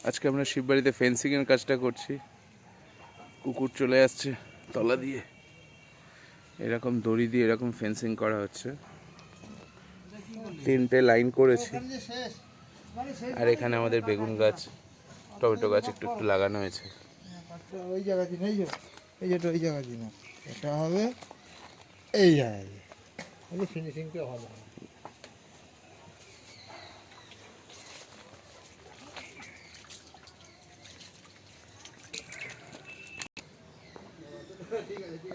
আজকে আমরা শিববাড়িতে ফেন্সিংয়ের কাজটা করছি। কুকুর চলে আসছে তলা দিয়ে, এরকম দড়ি দিয়ে এরকম ফেন্সিং করা হচ্ছে। 3টে লাইন করেছি। আর এখানে আমাদের বেগুন গাছ, টমেটো গাছ একটু একটু লাগানো হয়েছে। ওই জায়গা দিন, এই যেটা ওই জায়গা দিন, এটা হবে এই জায়গায়, ফিনিশিংটা ভালো হবে।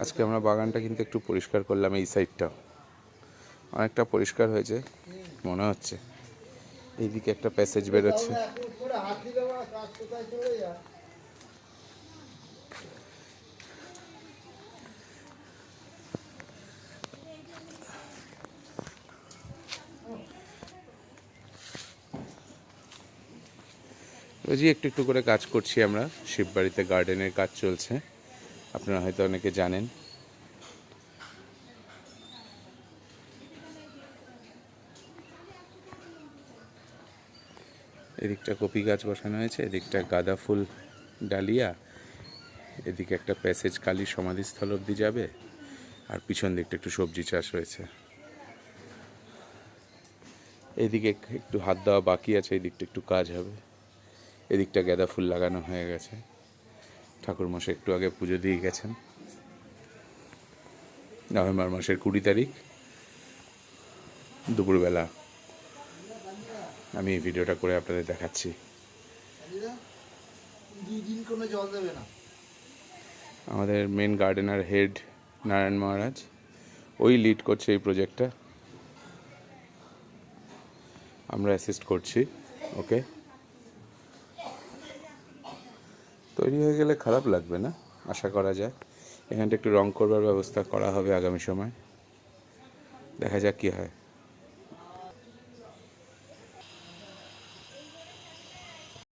আজকে আমরা বাগানটা কিন্তু একটু পরিষ্কার করলাম। এই সাইডটা অনেকটা পরিষ্কার হয়েছে মনে হচ্ছে। এইদিকে একটা প্যাসেজ বেরোচ্ছে। রোজই একটু একটু করে কাজ করছি আমরা। শিববাড়িতে গার্ডেনের কাজ চলছে, আপনারা হয়তো অনেকে জানেন। এদিকটা কপি গাছ বসানো হয়েছে, এদিকটা গাঁদা ফুল ডালিয়া, এদিকে একটা প্যাসেজ কালীর সমাধিস্থল অবধি যাবে, আর পিছন দিকটা একটু সবজি চাষ হয়েছে। এদিকে একটু হাত দেওয়া বাকি আছে, এই দিকটা একটু কাজ হবে। এদিকটা গাঁদা ফুল লাগানো হয়ে গেছে। ঠাকুরমশাই একটু আগে পুজো দিয়ে গেছেন। নভেম্বর মাসের 20 তারিখ দুপুরবেলা আমি এই ভিডিওটা করে আপনাদের দেখাচ্ছি। আমাদের মেন গার্ডেনার হেড নারায়ণ মহারাজ, ওই লিড করছে এই প্রজেক্টটা, আমরা অ্যাসিস্ট করছি। ওকে, তৈরি হয়ে গেলে খারাপ লাগবে না, আশা করা যায়। এখানটা একটু রং করবার ব্যবস্থা করা হবে আগামী সময়, দেখা যাক কী হয়।